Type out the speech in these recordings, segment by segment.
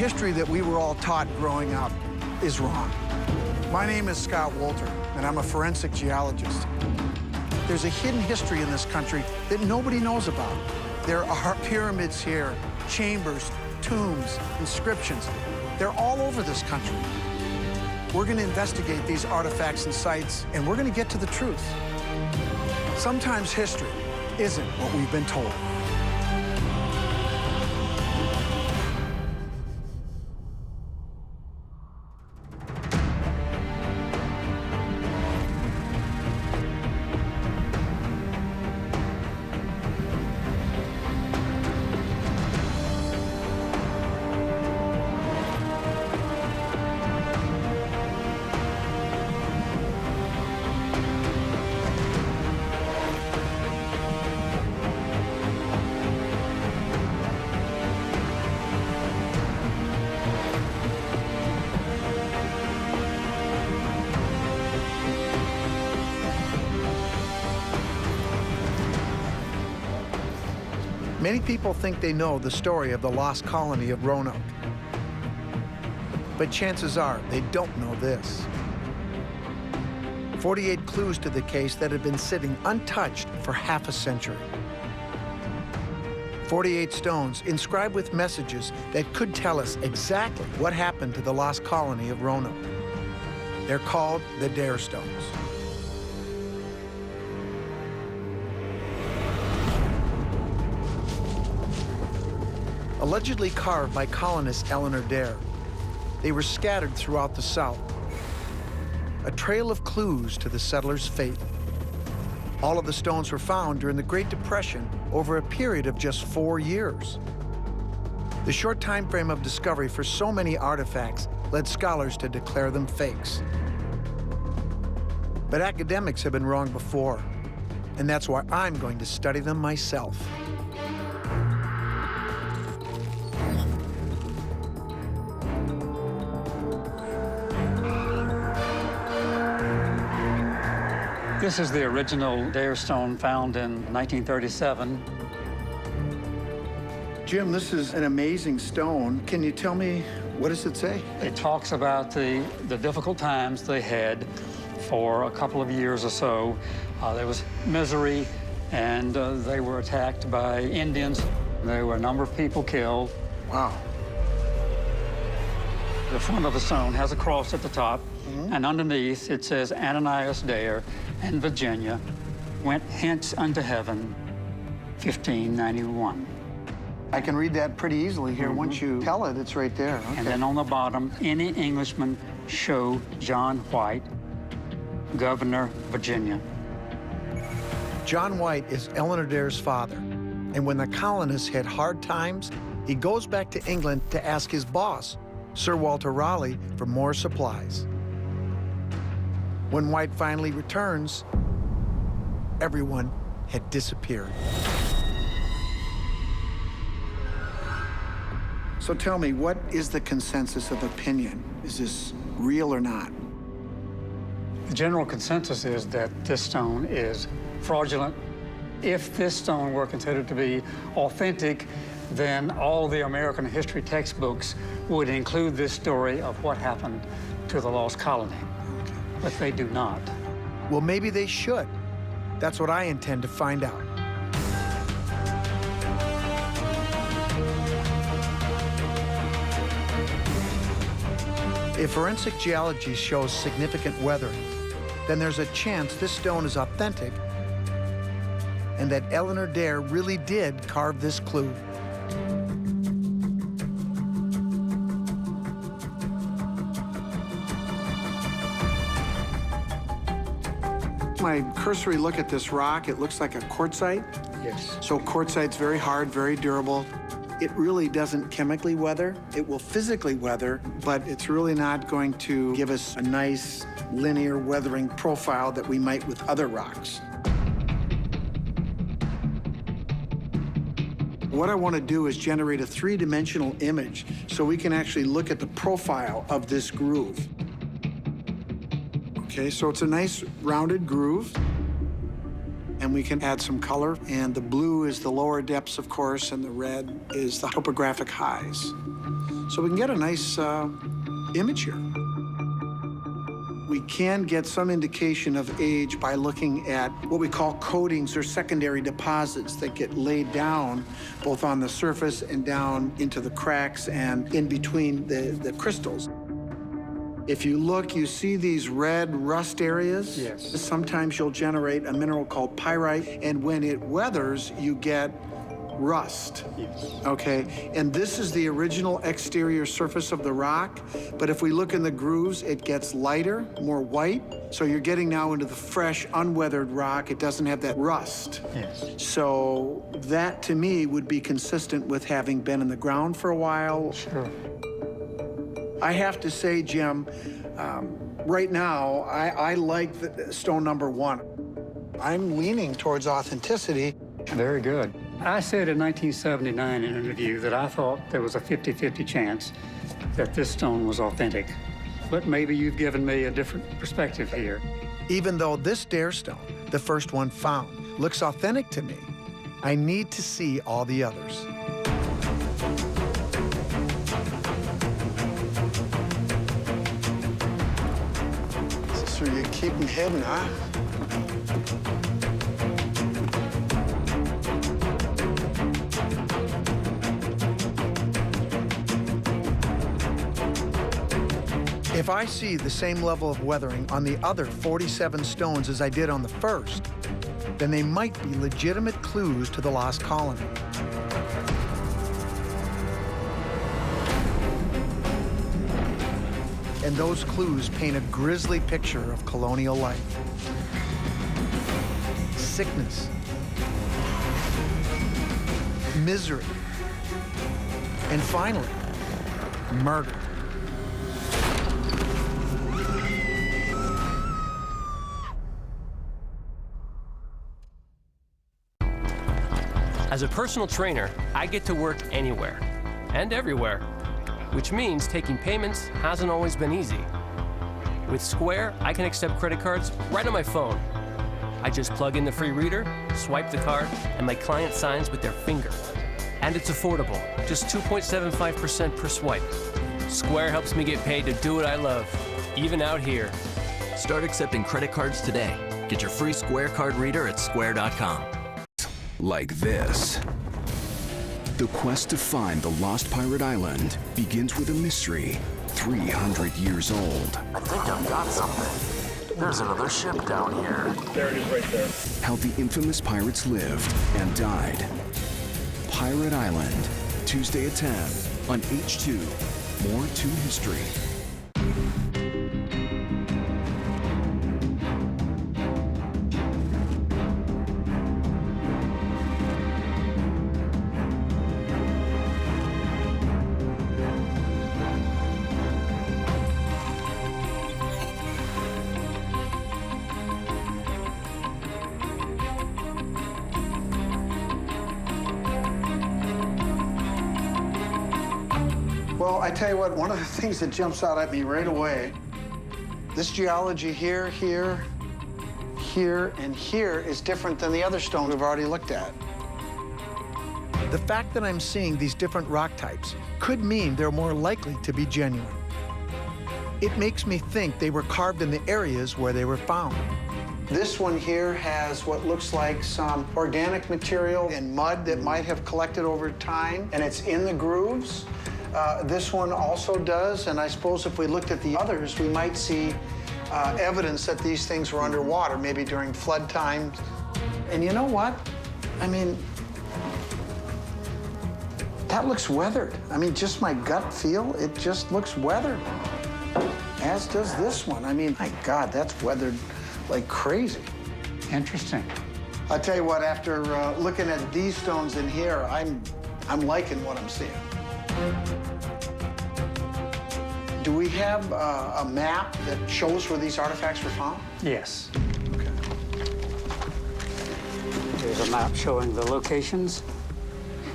history that we were all taught growing up is wrong. My name is Scott Wolter, and I'm a forensic geologist. There's a hidden history in this country that nobody knows about. There are pyramids here, chambers, tombs, inscriptions. They're all over this country. We're going to investigate these artifacts and sites, and we're going to get to the truth. Sometimes history isn't what we've been told. Many people think they know the story of the lost colony of Roanoke. But chances are they don't know this. 48 clues to the case that had been sitting untouched for half a century. 48 stones inscribed with messages that could tell us exactly what happened to the lost colony of Roanoke. They're called the Dare Stones. Allegedly carved by colonist Eleanor Dare, they were scattered throughout the South. A trail of clues to the settlers' fate. All of the stones were found during the Great Depression over a period of just 4 years. The short time frame of discovery for so many artifacts led scholars to declare them fakes. But academics have been wrong before, and that's why I'm going to study them myself. This is the original Dare stone found in 1937. Jim, this is an amazing stone. Can you tell me, what does it say? It talks about the difficult times they had for a couple of years or so. There was misery, and they were attacked by Indians. There were a number of people killed. Wow. The front of the stone has a cross at the top, and underneath it says, Ananias Dare and Virginia went hence unto heaven, 1591. I can read that pretty easily here. Once you tell it, it's right there. Okay. And then on the bottom, any Englishman show John White, Governor, Virginia. John White is Eleanor Dare's father, and when the colonists had hard times, he goes back to England to ask his boss, Sir Walter Raleigh, for more supplies. When White finally returns, everyone had disappeared. So tell me, what is the consensus of opinion? Is this real or not? The general consensus is that this stone is fraudulent. If this stone were considered to be authentic, then all the American history textbooks would include this story of what happened to the lost colony. But they do not. Well, maybe they should. That's what I intend to find out. If forensic geology shows significant weathering, then there's a chance this stone is authentic and that Eleanor Dare really did carve this clue. My cursory look at this rock, it looks like a quartzite. Yes. So quartzite's very hard, very durable. It really doesn't chemically weather. It will physically weather, but it's really not going to give us a nice linear weathering profile that we might with other rocks. What I want to do is generate a three-dimensional image so we can actually look at the profile of this groove. Okay, so it's a nice rounded groove, and we can add some color. And the blue is the lower depths, of course, and the red is the topographic highs. so we can get a nice image here. We can get some indication of age by looking at what we call coatings or secondary deposits that get laid down both on the surface and down into the cracks and in between the crystals. If you look, you see these red rust areas? Yes. Sometimes you'll generate a mineral called pyrite, and when it weathers, you get rust. Yes. Okay, and this is the original exterior surface of the rock, but if we look in the grooves, it gets lighter, more white, so you're getting now into the fresh, unweathered rock. It doesn't have that rust. Yes. So that, to me, would be consistent with having been in the ground for a while. Sure. I have to say, Jim, right now, I like the stone number 1. I'm leaning towards authenticity. Very good. I said in 1979 in an interview that I thought there was a 50-50 chance that this stone was authentic. But maybe you've given me a different perspective here. Even though this dare stone, the first one found, looks authentic to me, I need to see all the others. So you keep them hidden, huh? If I see the same level of weathering on the other 47 stones as I did on the first, then they might be legitimate clues to the lost colony. And those clues paint a grisly picture of colonial life. Sickness, misery, and finally, murder. As a personal trainer, I get to work anywhere and everywhere, which means taking payments hasn't always been easy. With Square, I can accept credit cards right on my phone. I just plug in the free reader, swipe the card, and my client signs with their finger. And it's affordable, just 2.75% per swipe. Square helps me get paid to do what I love, even out here. Start accepting credit cards today. Get your free Square card reader at square.com. Like this. The quest to find the lost pirate island begins with a mystery 300 years old. I think I've got something. There's another ship down here. There it is right there. How the infamous pirates lived and died. Pirate Island, Tuesday at 10 on H2. More to history. Well, I tell you what, one of the things that jumps out at me right away, this geology here, here, here, and here is different than the other stones we've already looked at. The fact that I'm seeing these different rock types could mean they're more likely to be genuine. It makes me think they were carved in the areas where they were found. This one here has what looks like some organic material and mud that might have collected over time, and it's in the grooves. This one also does, and I suppose if we looked at the others, we might see evidence that these things were underwater, maybe during flood times. And you know what? I mean, that looks weathered. I mean, just my gut feel, it just looks weathered. As does this one. I mean, my God, that's weathered like crazy. Interesting. I'll tell you what, after looking at these stones in here, I'm liking what I'm seeing. Do we have a map that shows where these artifacts were found? Yes. Okay. Here's a map showing the locations.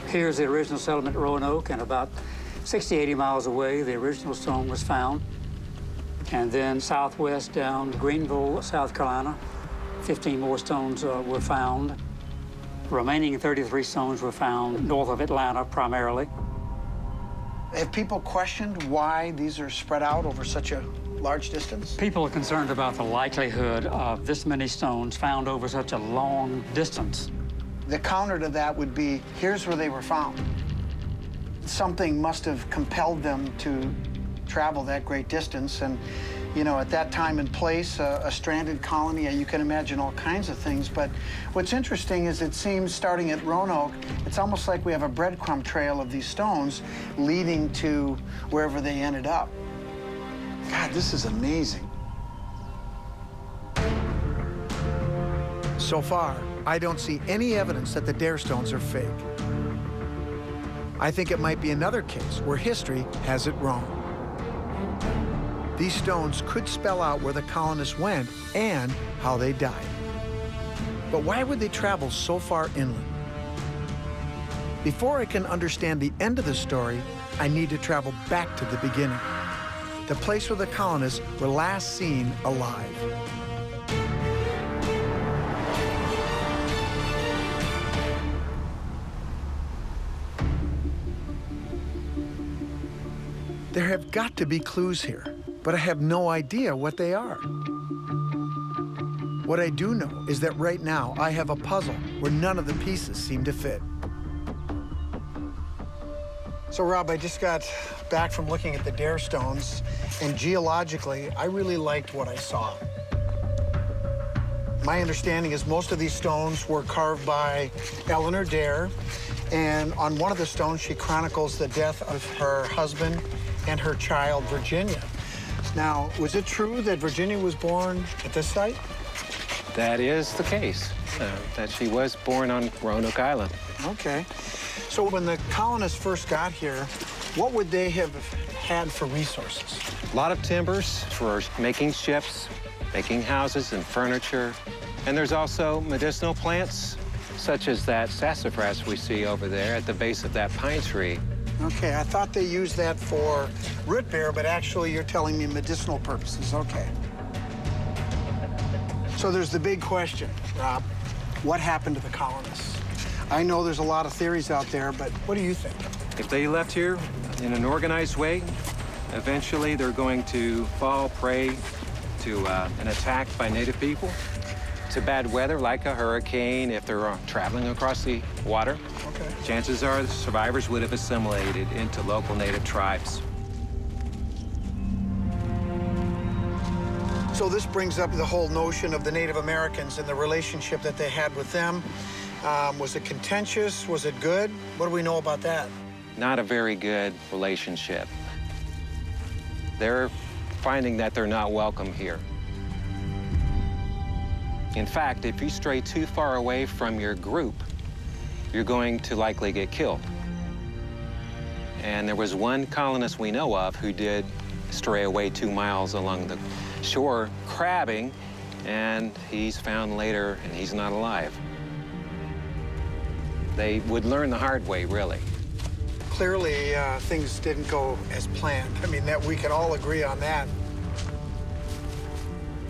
Here's the original settlement, Roanoke, and about 60, 80 miles away, the original stone was found. And then southwest down Greenville, South Carolina, 15 more stones were found. The remaining 33 stones were found north of Atlanta, primarily. Have people questioned why these are spread out over such a large distance? People are concerned about the likelihood of this many stones found over such a long distance. The counter to that would be, here's where they were found. Something must have compelled them to travel that great distance. And, you know, at that time and place, a stranded colony, you can imagine all kinds of things. But what's interesting is it seems, starting at Roanoke, it's almost like we have a breadcrumb trail of these stones leading to wherever they ended up. God, this is amazing. So far, I don't see any evidence that the Dare stones are fake. I think it might be another case where history has it wrong. These stones could spell out where the colonists went and how they died. But why would they travel so far inland? Before I can understand the end of the story, I need to travel back to the beginning, the place where the colonists were last seen alive. There have got to be clues here, but I have no idea what they are. What I do know is that right now I have a puzzle where none of the pieces seem to fit. So, Rob, I just got back from looking at the Dare stones, and geologically, I really liked what I saw. My understanding is most of these stones were carved by Eleanor Dare, and on one of the stones, she chronicles the death of her husband and her child, Virginia. Now, was it true that Virginia was born at this site? That is the case, that she was born on Roanoke Island. Okay. So when the colonists first got here, what would they have had for resources? A lot of timbers for making ships, making houses and furniture. And there's also medicinal plants, such as that sassafras we see over there at the base of that pine tree. Okay, I thought they used that for root beer, but actually you're telling me medicinal purposes. Okay. So there's the big question, Rob. What happened to the colonists? I know there's a lot of theories out there, but what do you think? If they left here in an organized way, eventually they're going to fall prey to an attack by native people, to bad weather like a hurricane if they're traveling across the water. Okay. Chances are the survivors would have assimilated into local native tribes. So this brings up the whole notion of the Native Americans and the relationship that they had with them. Was it contentious? Was it good? What do we know about that? Not a very good relationship. They're finding that they're not welcome here. In fact, if you stray too far away from your group, you're going to likely get killed. And there was one colonist we know of who did stray away 2 miles along the shore crabbing, and he's found later and he's not alive. They would learn the hard way, really. Clearly, things didn't go as planned. I mean, that we can all agree on that.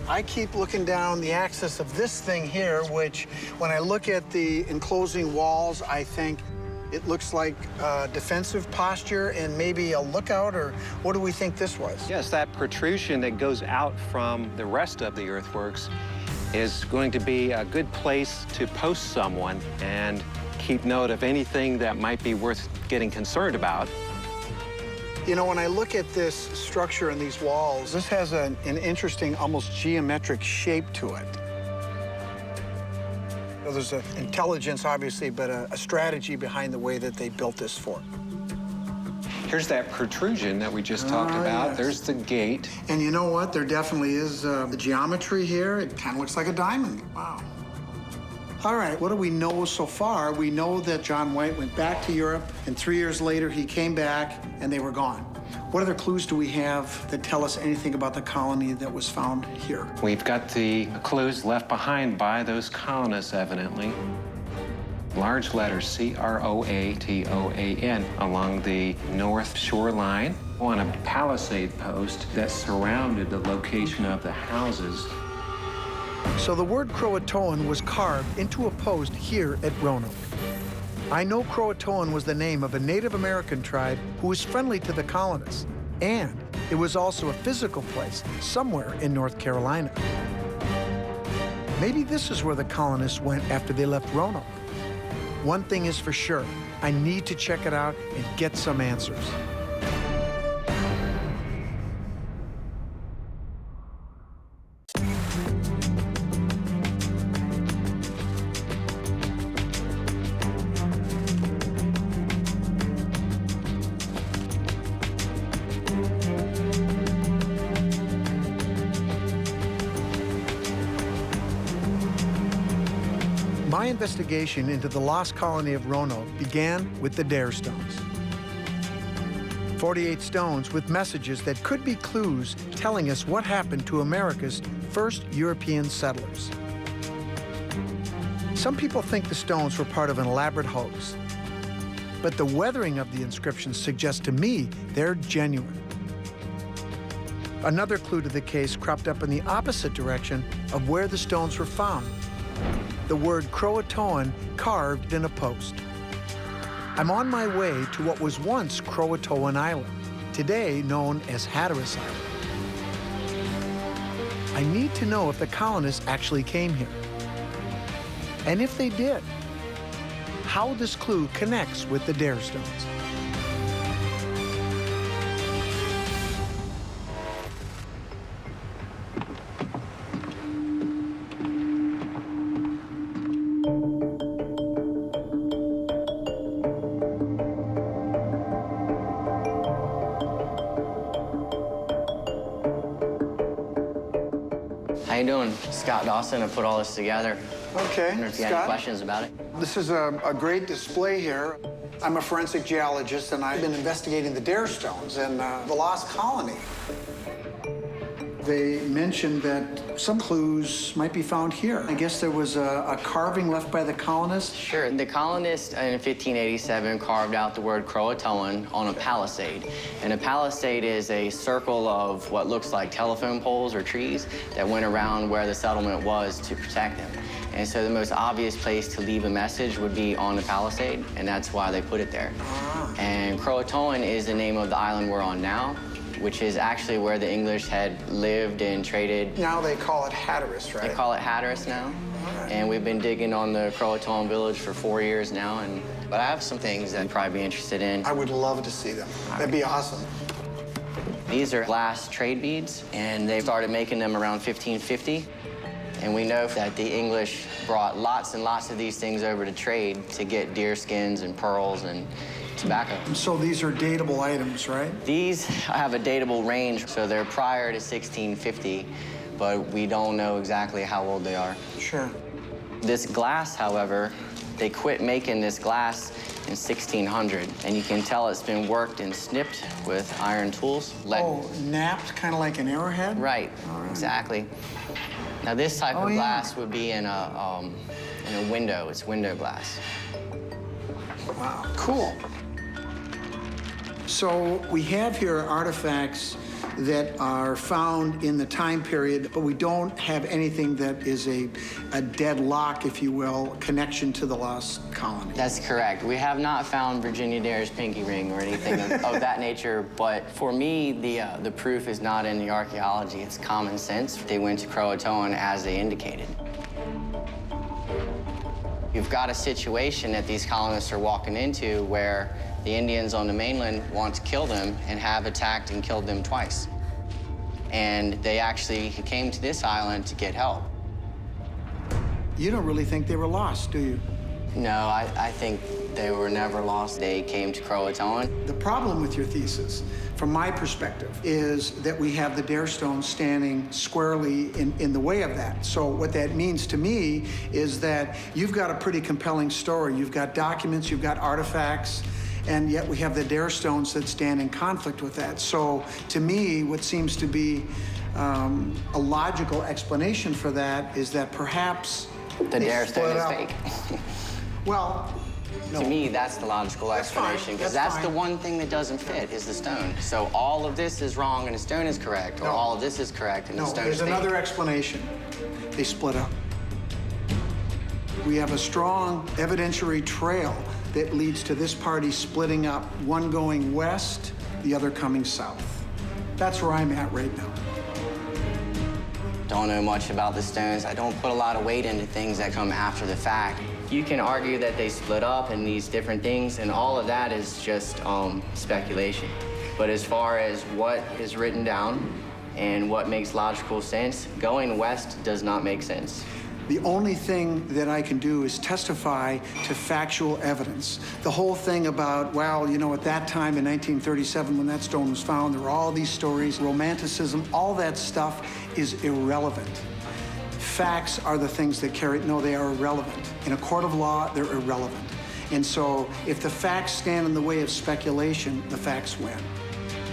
I keep looking down the axis of this thing here, which, when I look at the enclosing walls, I think it looks like a defensive posture and maybe a lookout, or what do we think this was? Yes, that protrusion that goes out from the rest of the earthworks is going to be a good place to post someone and keep note of anything that might be worth getting concerned about. You know, when I look at this structure and these walls, this has an interesting, almost geometric shape to it. Well, there's an intelligence, obviously, but a strategy behind the way that they built this fort. Here's that protrusion that we just talked about. Yes. There's the gate. And you know what? There definitely is the geometry here. It kind of looks like a diamond. Wow. All right, what do we know so far? We know that John White went back to Europe, and 3 years later he came back, and they were gone. What other clues do we have that tell us anything about the colony that was found here? We've got the clues left behind by those colonists, evidently. Large letters, C-R-O-A-T-O-A-N, along the north shoreline on a palisade post that surrounded the location of the houses. So the word Croatoan was carved into a post here at Roanoke. I know Croatoan was the name of a Native American tribe who was friendly to the colonists, and it was also a physical place somewhere in North Carolina. Maybe this is where the colonists went after they left Roanoke. One thing is for sure, I need to check it out and get some answers. My investigation into the lost colony of Roanoke began with the Dare Stones. 48 stones with messages that could be clues telling us what happened to America's first European settlers. Some people think the stones were part of an elaborate hoax, but the weathering of the inscriptions suggests to me they're genuine. Another clue to the case cropped up in the opposite direction of where the stones were found. The word Croatoan carved in a post. I'm on my way to what was once Croatoan Island, today known as Hatteras Island. I need to know if the colonists actually came here. And if they did, how this clue connects with the Dare Stones. How you doing? Scott Dawson, I put all this together. Okay, I wonder if you had any questions about it. This is a great display here. I'm a forensic geologist, and I've been investigating the Dare Stones and the lost colony. They mentioned that some clues might be found here. I guess there was a carving left by the colonists. Sure. The colonists in 1587 carved out the word Croatoan on a palisade. And a palisade is a circle of what looks like telephone poles or trees that went around where the settlement was to protect them. And so the most obvious place to leave a message would be on the palisade, and that's why they put it there. And Croatoan is the name of the island we're on now, which is actually where the English had lived and traded. Now they call it Hatteras, right? They call it Hatteras now. And we've been digging on the Croatoan village for 4 years now. But I have some things that you'd probably be interested in. I would love to see them. That'd be awesome. These are glass trade beads, and they started making them around 1550. And we know that the English brought lots and lots of these things over to trade to get deer skins and pearls and tobacco. So these are datable items, right? These have a datable range, so they're prior to 1650, but we don't know exactly how old they are. Sure. This glass, however, they quit making this glass in 1600, and you can tell it's been worked and snipped with iron tools. Oh, napped, kind of like an arrowhead? Right, exactly. Now, this type of glass would be in a window. It's window glass. Wow, cool. So we have here artifacts that are found in the time period, but we don't have anything that is a deadlock, if you will, connection to the lost colony. That's correct. We have not found Virginia Dare's pinky ring or anything of that nature, but for me, the proof is not in the archaeology, it's common sense. They went to Croatoan as they indicated. You've got a situation that these colonists are walking into where the Indians on the mainland want to kill them and have attacked and killed them twice. And they actually came to this island to get help. You don't really think they were lost, do you? No, I think they were never lost. They came to Croatoan. The problem with your thesis, from my perspective, is that we have the Dare Stones standing squarely in the way of that. So what that means to me is that you've got a pretty compelling story. You've got documents, you've got artifacts, and yet we have the Dare Stones that stand in conflict with that. So to me, what seems to be a logical explanation for that is that perhaps the Dare Stone is fake. Well, no. To me, that's the logical explanation, because that's the one thing that doesn't fit, is the stone. So all of this is wrong and the stone is correct, or all of this is correct and the stone is fake. There's another explanation. They split up. We have a strong evidentiary trail that leads to this party splitting up, one going west, the other coming south. That's where I'm at right now. Don't know much about the stones. I don't put a lot of weight into things that come after the fact. You can argue that they split up and these different things, and all of that is just speculation. But as far as what is written down and what makes logical sense, going west does not make sense. The only thing that I can do is testify to factual evidence. The whole thing about, well, you know, at that time in 1937 when that stone was found, there were all these stories, romanticism, all that stuff is irrelevant. Facts are the things that carry, no, they are irrelevant. In a court of law, they're irrelevant. And so if the facts stand in the way of speculation, the facts win.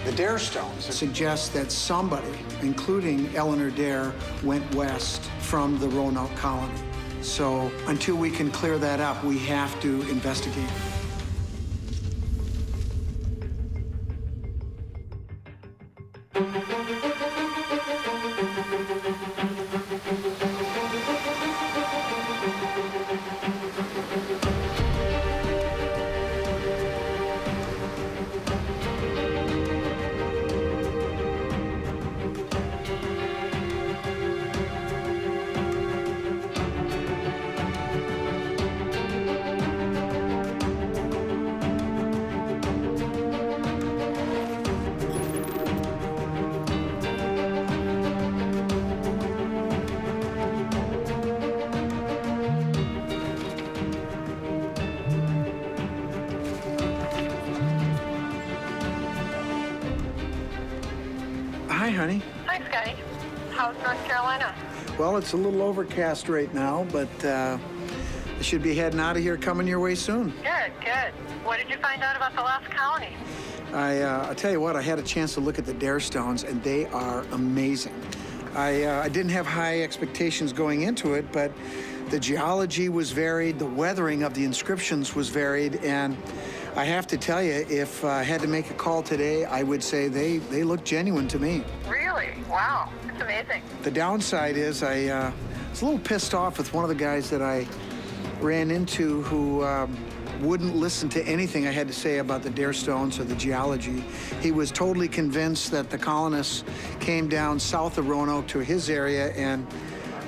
The Dare stones suggest that somebody, including Eleanor Dare, went west from the Roanoke colony. So until we can clear that up, we have to investigate. Hi, honey. Hi, Scotty. How's North Carolina? Well, it's a little overcast right now, but I should be heading out of here, coming your way soon. Good, good. What did you find out about the lost colony? I'll tell you what, I had a chance to look at the Dare stones, and they are amazing. I didn't have high expectations going into it, but the geology was varied, the weathering of the inscriptions was varied, and I have to tell you, if I had to make a call today, I would say they look genuine to me. Really? Wow, that's amazing. The downside is I was a little pissed off with one of the guys that I ran into who wouldn't listen to anything I had to say about the Dare stones or the geology. He was totally convinced that the colonists came down south of Roanoke to his area and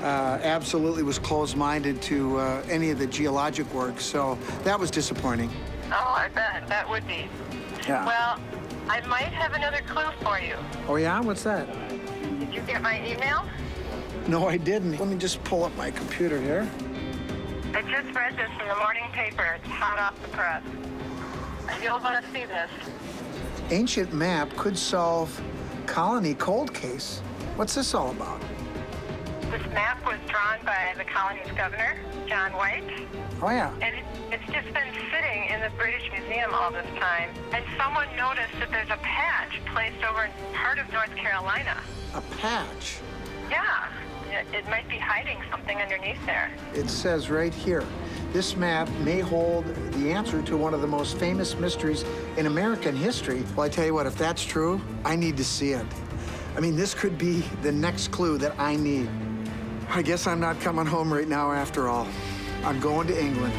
absolutely was closed-minded to any of the geologic work, so that was disappointing. Oh, I bet. That would be. Yeah. Well, I might have another clue for you. Oh, yeah? What's that? Did you get my email? No, I didn't. Let me just pull up my computer here. I just read this in the morning paper. It's hot off the press. You'll want to see this. Ancient map could solve colony cold case. What's this all about? This map was drawn by the colony's governor, John White. Oh, yeah. And it's just been sitting in the British Museum all this time. And someone noticed that there's a patch placed over part of North Carolina. A patch? Yeah. It might be hiding something underneath there. It says right here, this map may hold the answer to one of the most famous mysteries in American history. Well, I tell you what, if that's true, I need to see it. I mean, this could be the next clue that I need. I guess I'm not coming home right now after all. I'm going to England.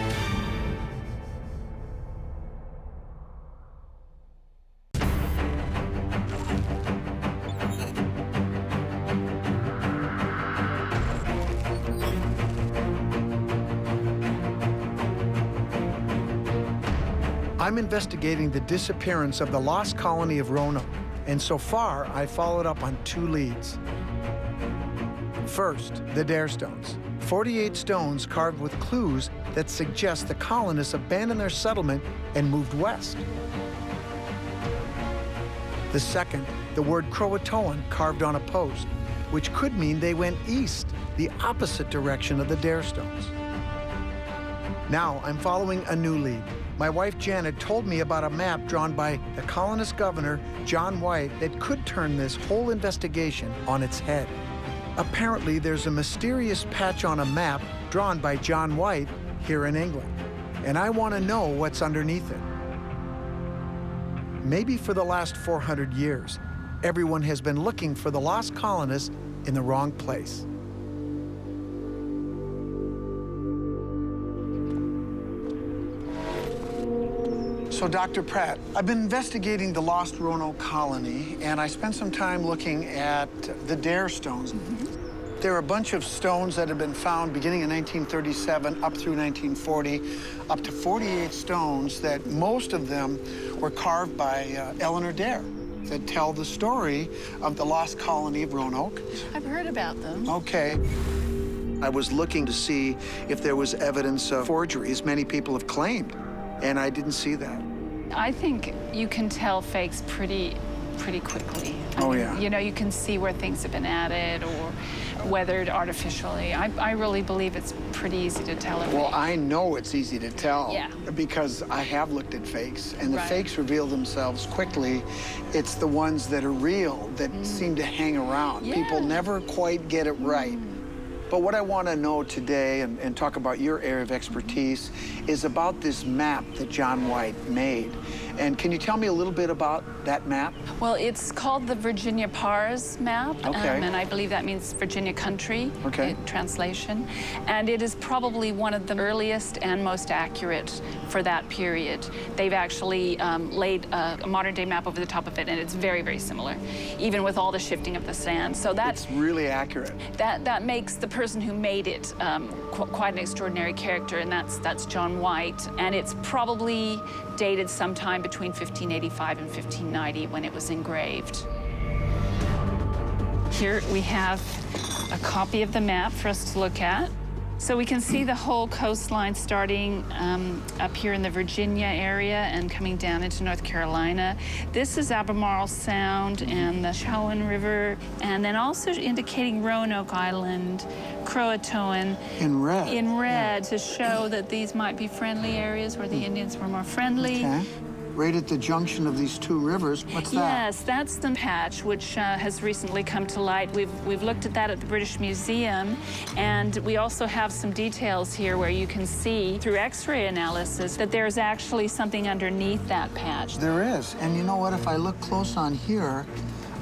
I'm investigating the disappearance of the lost colony of Roanoke, and so far, I followed up on 2 leads. First, the Dare stones. 48 stones carved with clues that suggest the colonists abandoned their settlement and moved west. The second, the word Croatoan carved on a post, which could mean they went east, the opposite direction of the Dare stones. Now I'm following a new lead. My wife Janet told me about a map drawn by the colonist governor, John White, that could turn this whole investigation on its head. Apparently, there's a mysterious patch on a map drawn by John White here in England, and I want to know what's underneath it. Maybe for the last 400 years, everyone has been looking for the lost colonists in the wrong place. So, Dr. Pratt, I've been investigating the lost Roanoke colony, and I spent some time looking at the Dare stones. There are a bunch of stones that have been found beginning in 1937 up through 1940, up to 48 stones that most of them were carved by Eleanor Dare that tell the story of the lost colony of Roanoke. I've heard about them. Okay. I was looking to see if there was evidence of forgeries many people have claimed, and I didn't see that. I think you can tell fakes pretty quickly. I mean, Yeah. You know, you can see where things have been added or weathered artificially. I really believe it's pretty easy to tell a fake. Well, I know it's easy to tell. Yeah. Because I have looked at fakes, and the Right. fakes reveal themselves quickly. It's the ones that are real that seem to hang around. Yeah. People never quite get it right. But what I want to know today, and talk about your area of expertise, is about this map that John White made. And can you tell me a little bit about that map? Well, it's called the Virginia Pars map, Okay. and I believe that means Virginia country Okay. in translation. And it is probably one of the earliest and most accurate for that period. They've actually laid a modern-day map over the top of it, and it's very, very similar, even with all the shifting of the sand. So It's really accurate. that makes the person who made it quite an extraordinary character, and that's John White. And it's probably dated sometime between 1585 and 1590 when it was engraved. Here we have a copy of the map for us to look at. So we can see the whole coastline starting up here in the Virginia area and coming down into North Carolina. This is Albemarle Sound and the Chowan River, and then also indicating Roanoke Island, Croatoan. In red. In red, to show that these might be friendly areas where the Indians were more friendly. Okay. Right at the junction of these two rivers. What's that? Yes, that's the patch, which has recently come to light. We've looked at that at the British Museum, and we also have some details here where you can see through X-ray analysis that there's actually something underneath that patch. There is. And you know what? If I look close on here,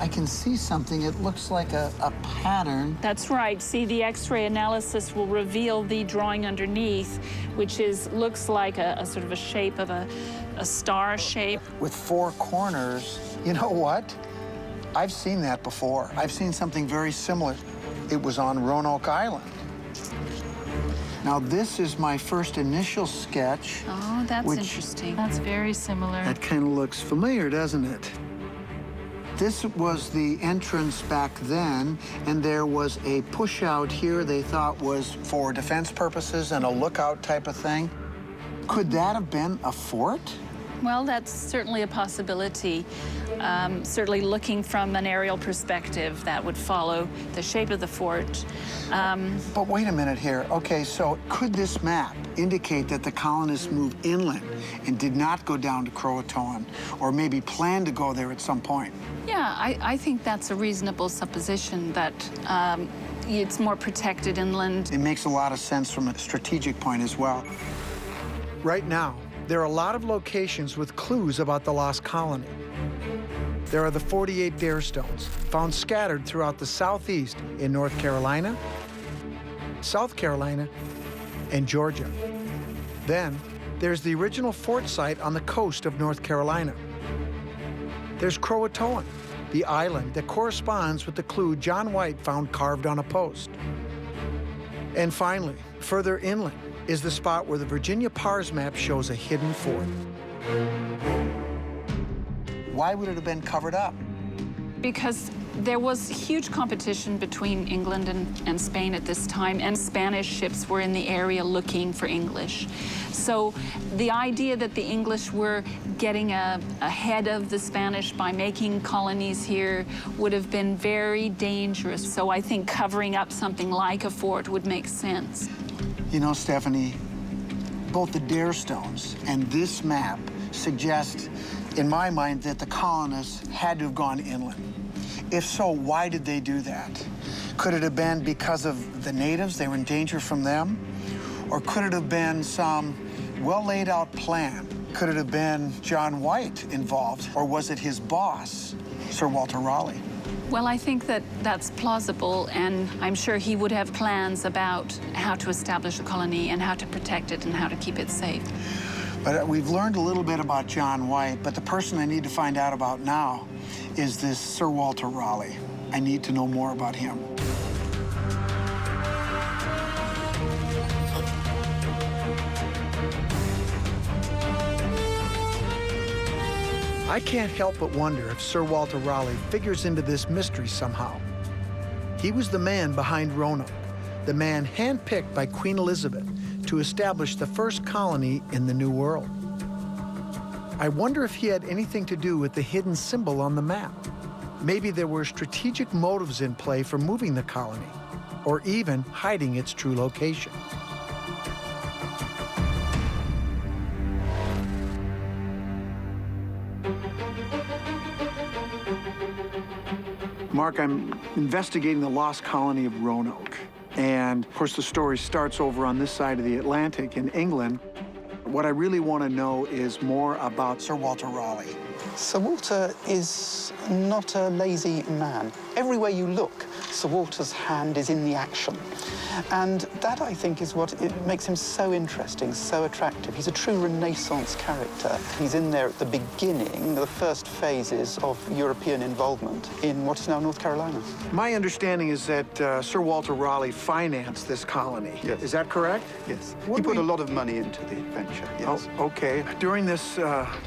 I can see something. It looks like a pattern. That's right. See, the X-ray analysis will reveal the drawing underneath, which looks like a sort of a shape of a star shape. With four corners. You know what? I've seen that before. I've seen something very similar. It was on Roanoke Island. Now, this is my first initial sketch. Oh, that's interesting. That's very similar. That kind of looks familiar, doesn't it? This was the entrance back then, and there was a push out here they thought was for defense purposes and a lookout type of thing. Could that have been a fort? Well, that's certainly a possibility. Certainly looking from an aerial perspective, that would follow the shape of the fort. But wait a minute here. Okay, so could this map indicate that the colonists moved inland and did not go down to Croatoan, or maybe planned to go there at some point? Yeah, I think that's a reasonable supposition that it's more protected inland. It makes a lot of sense from a strategic point as well. Right now, there are a lot of locations with clues about the lost colony. There are the 48 Dare stones found scattered throughout the southeast in North Carolina, South Carolina, and Georgia. Then there's the original fort site on the coast of North Carolina. There's Croatoan, the island that corresponds with the clue John White found carved on a post. And finally, further inland, is the spot where the Virginia Pars map shows a hidden fort. Why would it have been covered up? Because there was huge competition between England and Spain at this time, and Spanish ships were in the area looking for English. So the idea that the English were getting ahead of the Spanish by making colonies here would have been very dangerous. So I think covering up something like a fort would make sense. You know, Stephanie, both the Dare stones and this map suggest, in my mind, that the colonists had to have gone inland. If so, why did they do that? Could it have been because of the natives, they were in danger from them? Or could it have been some well-laid-out plan? Could it have been John White involved, or was it his boss, Sir Walter Raleigh? Well, I think that that's plausible, and I'm sure he would have plans about how to establish a colony and how to protect it and how to keep it safe. But we've learned a little bit about John White, but the person I need to find out about now is this Sir Walter Raleigh. I need to know more about him. I can't help but wonder if Sir Walter Raleigh figures into this mystery somehow. He was the man behind Roanoke, the man handpicked by Queen Elizabeth to establish the first colony in the New World. I wonder if he had anything to do with the hidden symbol on the map. Maybe there were strategic motives in play for moving the colony, or even hiding its true location. Mark, I'm investigating the lost colony of Roanoke. And, of course, the story starts over on this side of the Atlantic in England. What I really want to know is more about Sir Walter Raleigh. Sir Walter is not a lazy man. Everywhere you look, Sir Walter's hand is in the action. And that, I think, is what makes him so interesting, so attractive. He's a true Renaissance character. He's in there at the beginning, the first phases of European involvement in what is now North Carolina. My understanding is that Sir Walter Raleigh financed this colony. Yes. Is that correct? Yes. He put a lot of money into the adventure, yes. Oh, okay. During this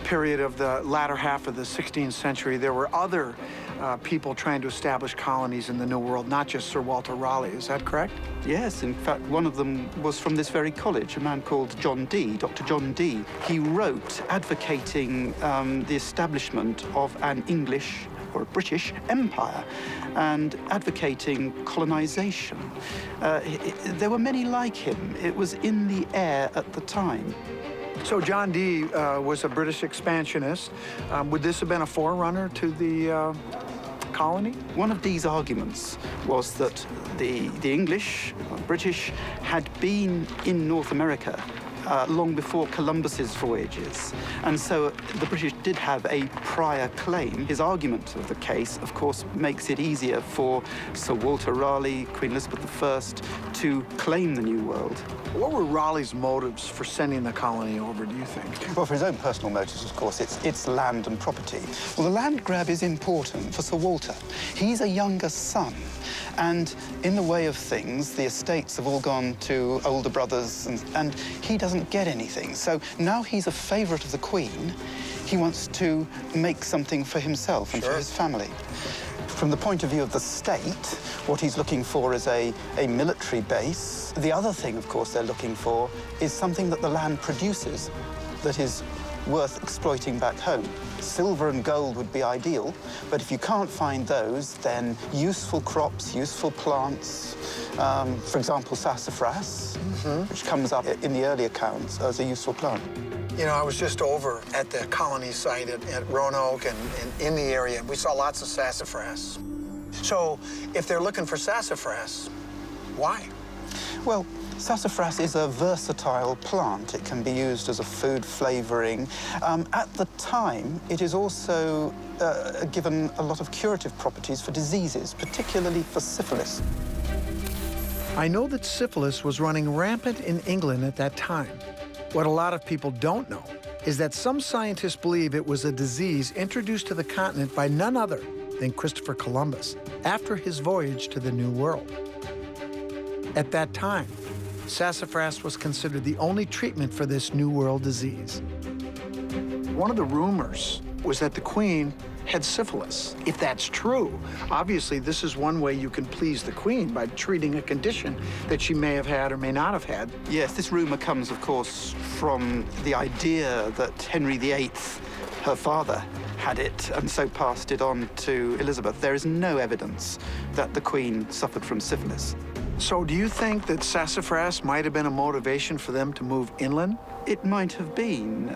period of the latter half of the 16th century, there were other people trying to establish colonies in the New World, not just Sir Walter Raleigh. Is that correct? Yes, in fact, one of them was from this very college, a man called John Dee, Dr. John Dee. He wrote advocating the establishment of an English or a British empire and advocating colonization. There were many like him. It was in the air at the time. So John Dee was a British expansionist. Would this have been a forerunner to the colony? One of Dee's arguments was that the English, British, had been in North America long before Columbus's voyages. And so the British did have a prior claim. His argument of the case, of course, makes it easier for Sir Walter Raleigh, Queen Elizabeth I, to claim the New World. What were Raleigh's motives for sending the colony over, do you think? Well, for his own personal motives, of course, it's land and property. Well, the land grab is important for Sir Walter. He's a younger son. And in the way of things, the estates have all gone to older brothers, and he doesn't get anything. So now he's a favourite of the Queen. He wants to make something for himself and for his family. From the point of view of the state, what he's looking for is a military base. The other thing, of course, they're looking for is something that the land produces that is worth exploiting back home. Silver and gold would be ideal, but if you can't find those, then useful crops, useful plants, for example, sassafras, which comes up in the early accounts as a useful plant. You know, I was just over at the colony site at Roanoke and in the area. We saw lots of sassafras. So if they're looking for sassafras, why? Well, sassafras is a versatile plant. It can be used as a food flavoring. At the time, it is also given a lot of curative properties for diseases, particularly for syphilis. I know that syphilis was running rampant in England at that time. What a lot of people don't know is that some scientists believe it was a disease introduced to the continent by none other than Christopher Columbus after his voyage to the New World. At that time, sassafras was considered the only treatment for this New World disease. One of the rumors was that the Queen had syphilis. If that's true, obviously this is one way you can please the Queen, by treating a condition that she may have had or may not have had. Yes, this rumor comes, of course, from the idea that Henry VIII, her father, had it and so passed it on to Elizabeth. There is no evidence that the Queen suffered from syphilis. So do you think that sassafras might have been a motivation for them to move inland? It might have been.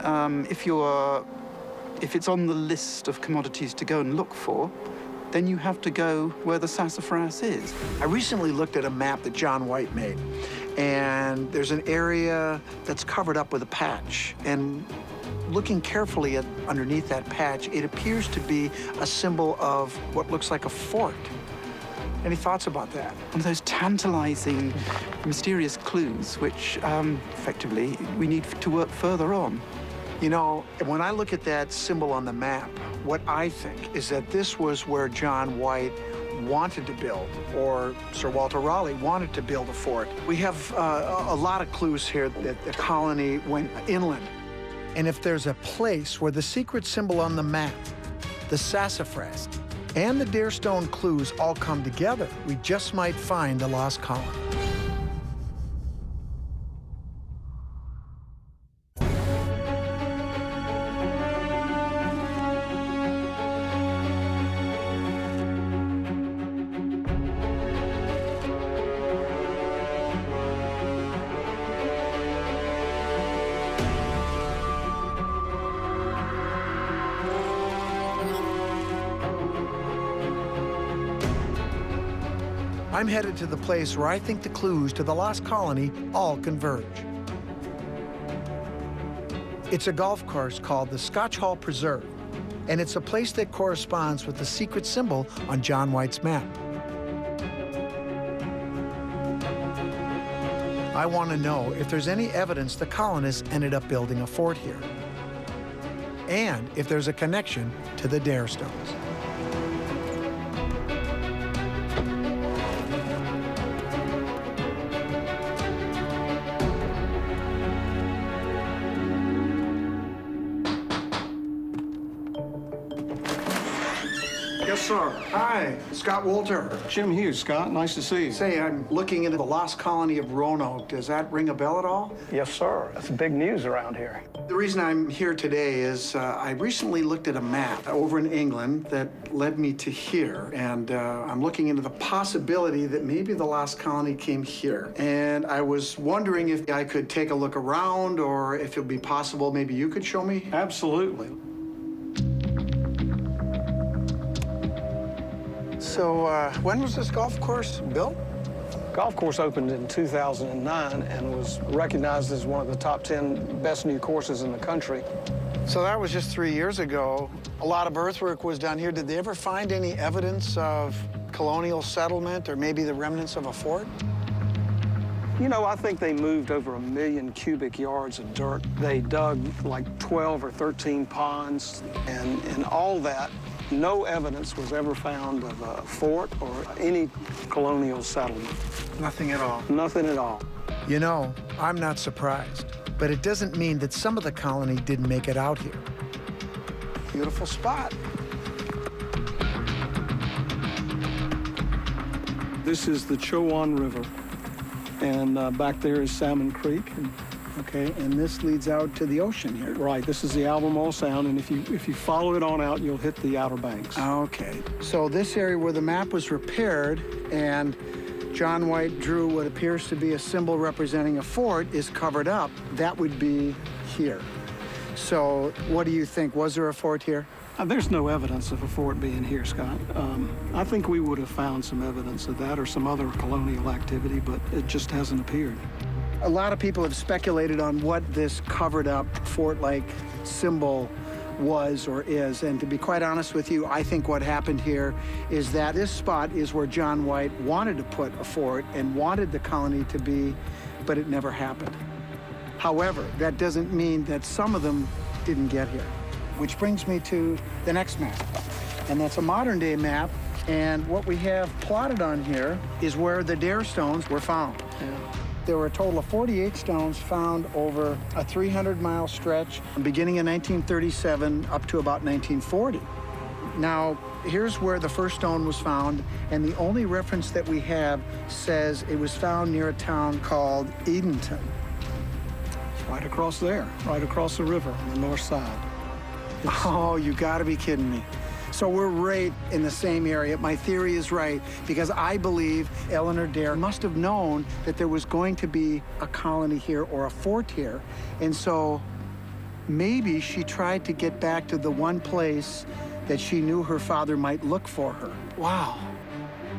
If it's on the list of commodities to go and look for, then you have to go where the sassafras is. I recently looked at a map that John White made, and there's an area that's covered up with a patch. And looking carefully at underneath that patch, it appears to be a symbol of what looks like a fort. Any thoughts about that? One of those tantalizing, mysterious clues which, effectively, we need to work further on. You know, when I look at that symbol on the map, what I think is that this was where John White wanted to build, or Sir Walter Raleigh wanted to build a fort. We have a lot of clues here that the colony went inland. And if there's a place where the secret symbol on the map, the sassafras, and the Darestone clues all come together, we just might find the lost colony. I'm headed to the place where I think the clues to the lost colony all converge. It's a golf course called the Scotch Hall Preserve, and it's a place that corresponds with the secret symbol on John White's map. I want to know if there's any evidence the colonists ended up building a fort here, and if there's a connection to the Darestones. Yes, sir. Hi, Scott Wolter. Jim Hughes, Scott. Nice to see you. Say, I'm looking into the lost colony of Roanoke. Does that ring a bell at all? Yes, sir. That's big news around here. The reason I'm here today is I recently looked at a map over in England that led me to here, and I'm looking into the possibility that maybe the lost colony came here. And I was wondering if I could take a look around, or if it would be possible maybe you could show me. Absolutely. So, when was this golf course built? Golf course opened in 2009 and was recognized as one of the top 10 best new courses in the country. So that was just 3 years ago. A lot of earthwork was done here. Did they ever find any evidence of colonial settlement or maybe the remnants of a fort? You know, I think they moved over 1 million cubic yards of dirt. They dug like 12 or 13 ponds, and in all that, no evidence was ever found of a fort or any colonial settlement. Nothing at all? Nothing at all. You know, I'm not surprised, but it doesn't mean that some of the colony didn't make it out here. Beautiful spot. This is the Chowan River, and back there is Salmon Creek. Okay, and this leads out to the ocean here. Right, this is the Albemarle Sound, and if you follow it on out, you'll hit the Outer Banks. Okay, so this area where the map was repaired and John White drew what appears to be a symbol representing a fort is covered up. That would be here. So what do you think? Was there a fort here? There's no evidence of a fort being here, Scott. I think we would have found some evidence of that or some other colonial activity, but it just hasn't appeared. A lot of people have speculated on what this covered-up fort-like symbol was or is, and to be quite honest with you, I think what happened here is that this spot is where John White wanted to put a fort and wanted the colony to be, but it never happened. However, that doesn't mean that some of them didn't get here. Which brings me to the next map, and that's a modern-day map, and what we have plotted on here is where the Darestones were found. Yeah. There were a total of 48 stones found over a 300-mile stretch, beginning in 1937 up to about 1940. Now, here's where the first stone was found, and the only reference that we have says it was found near a town called Edenton. Right across there, right across the river on the north side. Oh, you gotta be kidding me. So we're right in the same area. My theory is right, because I believe Eleanor Dare must have known that there was going to be a colony here or a fort here. And so maybe she tried to get back to the one place that she knew her father might look for her. Wow.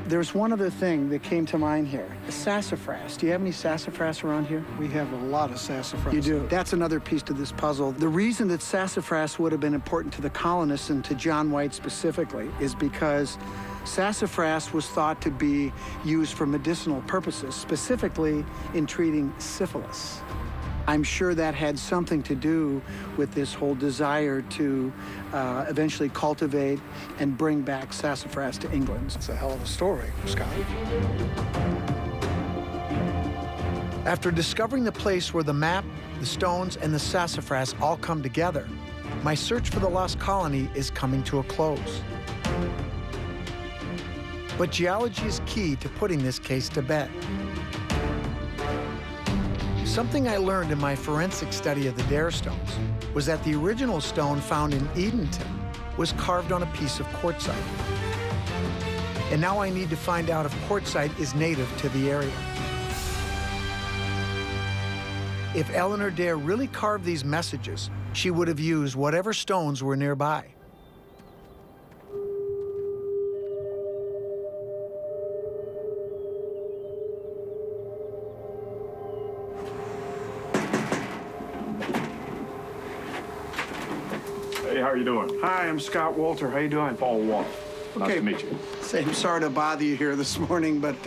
There's one other thing that came to mind here. The sassafras. Do you have any sassafras around here? We have a lot of sassafras. You do? That's another piece to this puzzle. The reason that sassafras would have been important to the colonists and to John White specifically is because sassafras was thought to be used for medicinal purposes, specifically in treating syphilis. I'm sure that had something to do with this whole desire to eventually cultivate and bring back sassafras to England. It's a hell of a story, Scott. After discovering the place where the map, the stones, and the sassafras all come together, my search for the lost colony is coming to a close. But geology is key to putting this case to bed. Something I learned in my forensic study of the Dare stones was that the original stone found in Edenton was carved on a piece of quartzite. And now I need to find out if quartzite is native to the area. If Eleanor Dare really carved these messages, she would have used whatever stones were nearby. Hey, how are you doing? Hi, I'm Scott Wolter. How you doing? Paul Walker. Nice Okay. to meet you. I'm sorry to bother you here this morning, but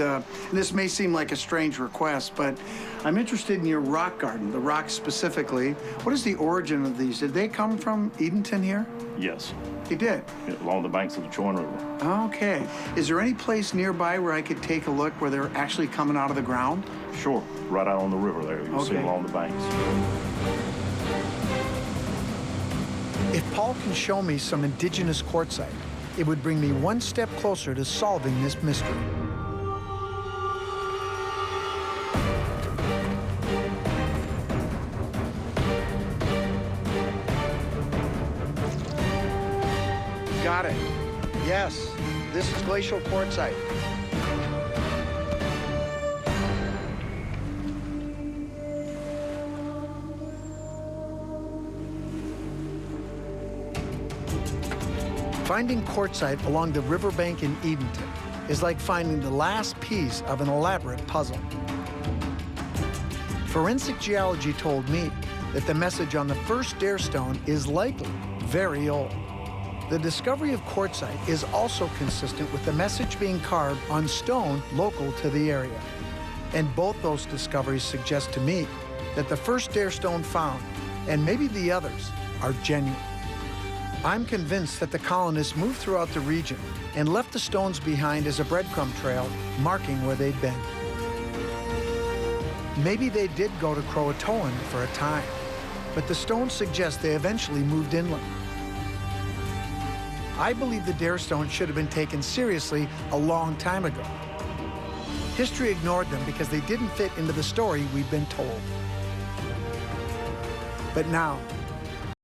this may seem like a strange request, but I'm interested in your rock garden, the rocks specifically. What is the origin of these? Did they come from Edenton here? Yes, They did? along the banks of the Choyne River. Okay. Is there any place nearby where I could take a look where they're actually coming out of the ground? Sure, right out on the river there. You'll see Okay. along the banks. If Paul can show me some indigenous quartzite, it would bring me one step closer to solving this mystery. Got it. Yes, this is glacial quartzite. Finding quartzite along the riverbank in Edenton is like finding the last piece of an elaborate puzzle. Forensic geology told me that the message on the first Dare stone is likely very old. The discovery of quartzite is also consistent with the message being carved on stone local to the area. And both those discoveries suggest to me that the first Dare stone found, and maybe the others, are genuine. I'm convinced that the colonists moved throughout the region and left the stones behind as a breadcrumb trail, marking where they'd been. Maybe they did go to Croatoan for a time, but the stones suggest they eventually moved inland. I believe the Dare stones should have been taken seriously a long time ago. History ignored them because they didn't fit into the story we've been told. But now,